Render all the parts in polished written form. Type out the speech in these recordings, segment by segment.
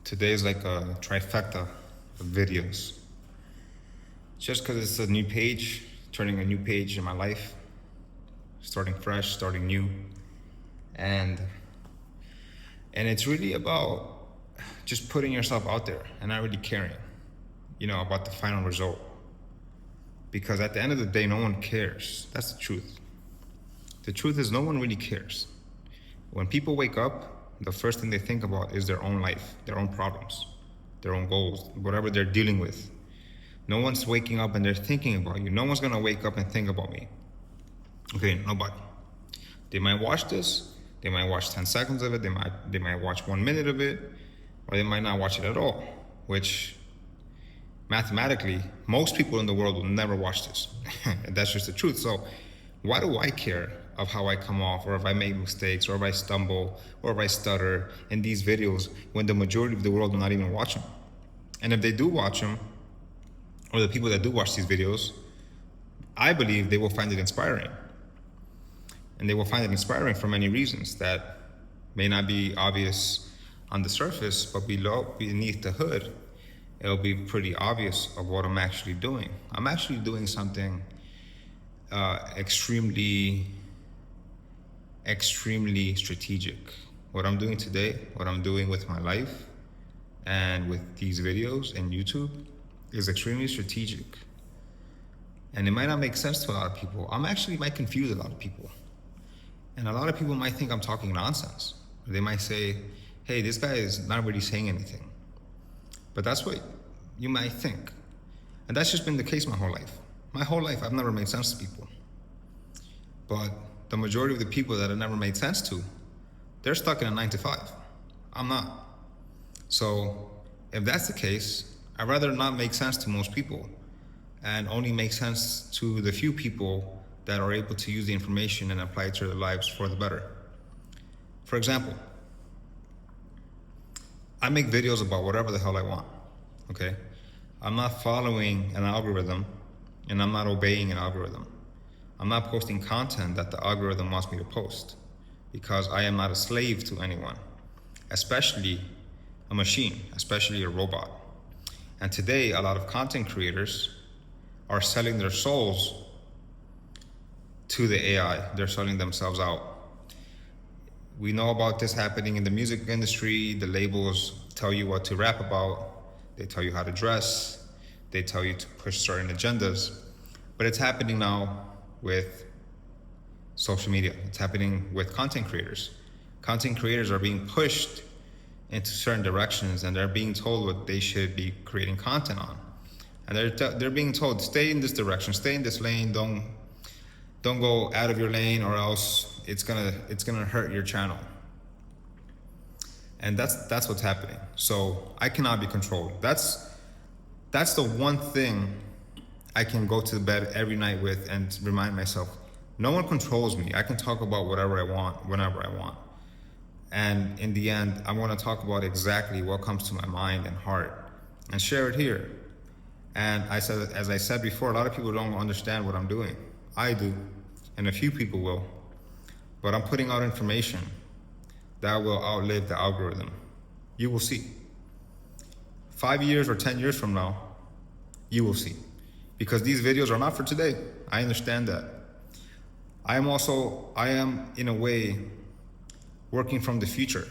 Today is like a trifecta of videos. Just because it's a new page, turning a new page in my life, starting fresh, starting new, and it's really about just putting yourself out there and not really caring, about the final result. Because at the end of the day, no one cares. That's the truth. The truth is no one really cares. When people wake up, the first thing they think about is their own life, their own problems, their own goals, whatever they're dealing with. No one's waking up and they're thinking about you. No one's gonna wake up and think about me. Okay, nobody. They might watch this, they might watch 10 seconds of it, they might watch 1 minute of it, or they might not watch it at all, which mathematically, most people in the world will never watch this. And that's just the truth. So why do I care of how I come off, or if I make mistakes, or if I stumble, or if I stutter in these videos when the majority of the world will not even watch them? And if they do watch them, or the people that do watch these videos, I believe they will find it inspiring. And they will find it inspiring for many reasons that may not be obvious on the surface, but beneath the hood, it'll be pretty obvious of what I'm actually doing. I'm actually doing something extremely strategic. What I'm doing today, what I'm doing with my life and with these videos and YouTube is extremely strategic. And it might not make sense to a lot of people. Might confuse a lot of people. And a lot of people might think I'm talking nonsense. They might say, hey, this guy is not really saying anything. But that's what you might think. And that's just been the case my whole life. My whole life, I've never made sense to people. But the majority of the people that I've never made sense to, they're stuck in a 9 to 5. I'm not. So if that's the case, I'd rather not make sense to most people and only make sense to the few people that are able to use the information and apply it to their lives for the better. For example, I make videos about whatever the hell I want, okay? I'm not following an algorithm and I'm not obeying an algorithm. I'm not posting content that the algorithm wants me to post because I am not a slave to anyone, especially a machine, especially a robot. And today, a lot of content creators are selling their souls to the AI. They're selling themselves out. We know about this happening in the music industry. The labels tell you what to rap about. They tell you how to dress. They tell you to push certain agendas. But it's happening now with social media. It's happening with content creators. Content creators are being pushed into certain directions and they're being told what they should be creating content on. And they're being told, stay in this direction, stay in this lane, don't go out of your lane or else it's gonna hurt your channel. And that's what's happening. So I cannot be controlled. That's the one thing I can go to bed every night with and remind myself, no one controls me. I can talk about whatever I want, whenever I want. And in the end, I want to talk about exactly what comes to my mind and heart and share it here. And as I said before, a lot of people don't understand what I'm doing. I do, and a few people will. But I'm putting out information that will outlive the algorithm. You will see. 5 years or 10 years from now, you will see. Because these videos are not for today. I understand that. I am in a way working from the future.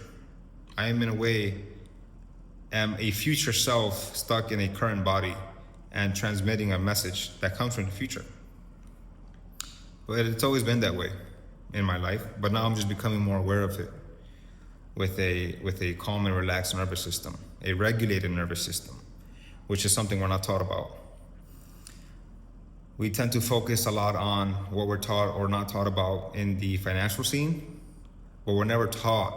I am in a way a future self stuck in a current body and transmitting a message that comes from the future. But it's always been that way in my life, but now I'm just becoming more aware of it with a calm and relaxed nervous system, a regulated nervous system, which is something we're not taught about. We tend to focus a lot on what we're taught or not taught about in the financial scene, but we're never taught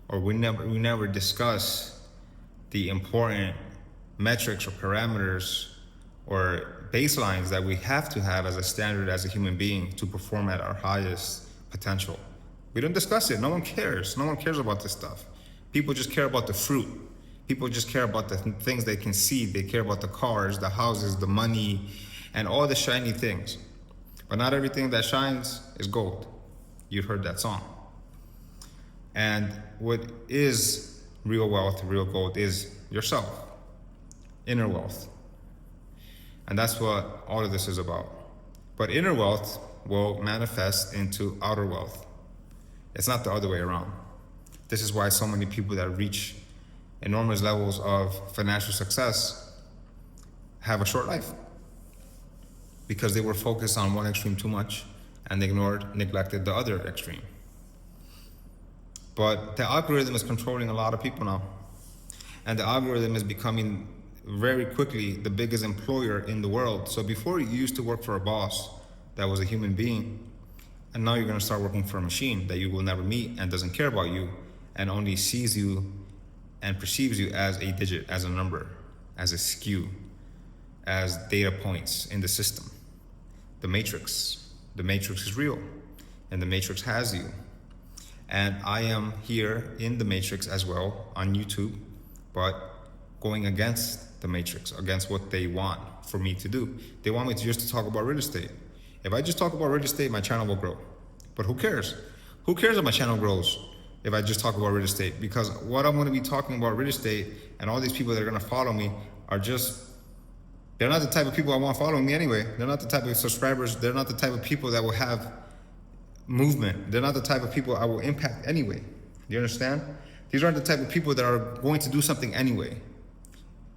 or we never discuss the important metrics or parameters or baselines that we have to have as a standard as a human being to perform at our highest potential. We don't discuss it. No one cares. No one cares about this stuff. People just care about the fruit. People just care about the things they can see. They care about the cars, the houses, the money, and all the shiny things. But not everything that shines is gold. You've heard that song. And what is real wealth, real gold is yourself, inner wealth. And that's what all of this is about. But inner wealth will manifest into outer wealth. It's not the other way around. This is why so many people that reach enormous levels of financial success have a short life, because they were focused on one extreme too much and neglected the other extreme. But the algorithm is controlling a lot of people now. And the algorithm is becoming very quickly the biggest employer in the world. So before, you used to work for a boss that was a human being, and now you're gonna start working for a machine that you will never meet and doesn't care about you and only sees you and perceives you as a digit, as a number, as a skew, as data points in the system. The matrix is real, and the matrix has you. And I am here in the matrix as well on YouTube, but going against the matrix, against what they want for me to do. They want me to just talk about real estate. If I just talk about real estate, my channel will grow. But who cares? Who cares if my channel grows if I just talk about real estate? Because what I'm gonna be talking about real estate, and all these people that are gonna follow me are just, they're not the type of people I want following me anyway. They're not the type of subscribers. They're not the type of people that will have movement. They're not the type of people I will impact anyway. You understand? These aren't the type of people that are going to do something anyway.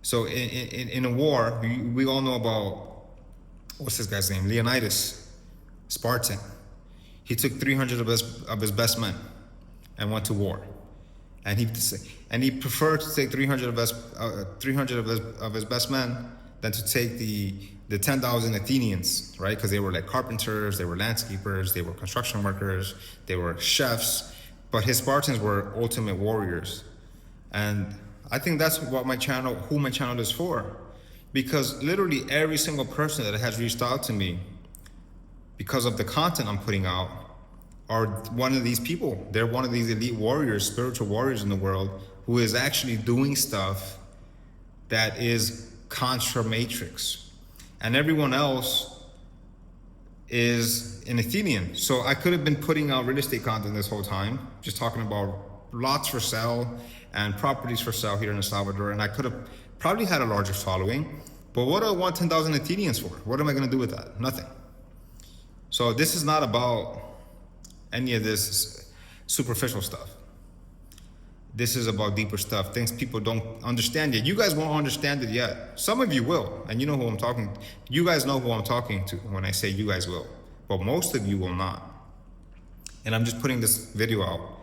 So in a war, we all know about, what's this guy's name? Leonidas, Spartan. He took 300 of his best men and went to war. And he preferred to take 300 of his best men than to take the 10,000 Athenians, right? Because they were like carpenters, they were landscapers, they were construction workers, they were chefs, but his Spartans were ultimate warriors. And I think that's what who my channel is for. Because literally every single person that has reached out to me because of the content I'm putting out are one of these people. They're one of these elite warriors, spiritual warriors in the world, who is actually doing stuff that is contra matrix. And everyone else is an Athenian. So I could have been putting out real estate content this whole time, just talking about lots for sale and properties for sale here in El Salvador, and I could have probably had a larger following. But what do I want 10,000 Athenians for? What am I gonna do with that? Nothing. So this is not about any of this superficial stuff. This is about deeper stuff, things people don't understand yet. You guys won't understand it yet. Some of you will, and you know who I'm talking to. You guys know who I'm talking to when I say you guys will, but most of you will not. And I'm just putting this video out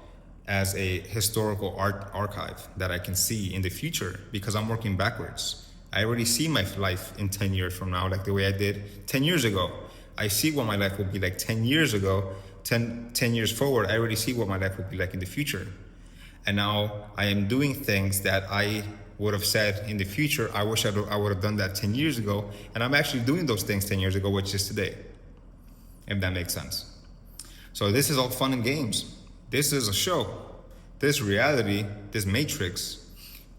as a historical archive that I can see in the future, because I'm working backwards. I already see my life in 10 years from now, like the way I did 10 years ago. I see what my life will be like 10 years ago, 10 years forward. I already see what my life will be like in the future. And now I am doing things that I would have said in the future, I wish I would have done that 10 years ago. And I'm actually doing those things 10 years ago, which is today, if that makes sense. So this is all fun and games. This is a show. This reality, this matrix,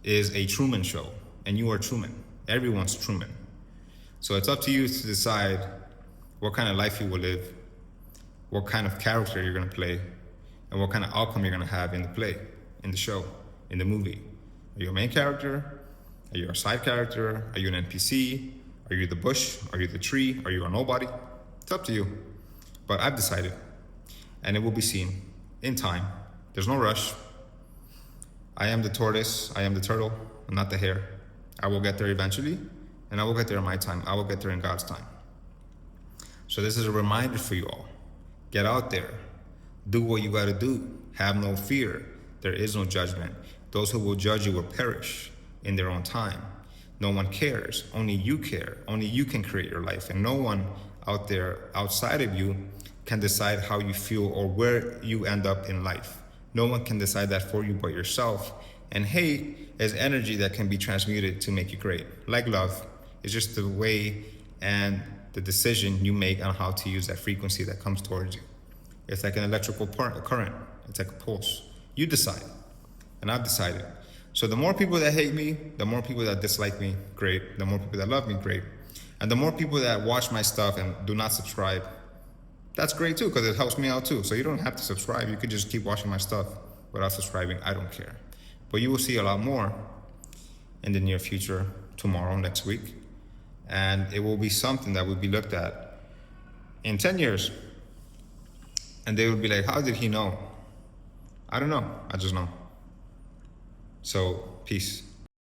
is a Truman Show. And you are Truman. Everyone's Truman. So it's up to you to decide what kind of life you will live, what kind of character you're gonna play, and what kind of outcome you're gonna have in the play, in the show, in the movie. Are you a main character? Are you a side character? Are you an NPC? Are you the bush? Are you the tree? Are you a nobody? It's up to you. But I've decided, and it will be seen in time. There's no rush. I am the tortoise, I am the turtle, I'm not the hare. I will get there eventually, and I will get there in my time. I will get there in God's time. So this is a reminder for you all. Get out there, do what you gotta do. Have no fear. There is no judgment. Those who will judge you will perish in their own time. No one cares, only you care. Only you can create your life, and no one out there outside of you can decide how you feel or where you end up in life. No one can decide that for you but yourself. And hate is energy that can be transmuted to make you great. Like love, it's just the way and the decision you make on how to use that frequency that comes towards you. It's like an electrical current. It's like a pulse. You decide, and I've decided. So the more people that hate me, the more people that dislike me, great. The more people that love me, great. And the more people that watch my stuff and do not subscribe, that's great too, because it helps me out too. So you don't have to subscribe. You could just keep watching my stuff without subscribing. I don't care. But you will see a lot more in the near future, tomorrow, next week. And it will be something that will be looked at in 10 years. And they will be like, how did he know? I don't know. I just know. So, peace.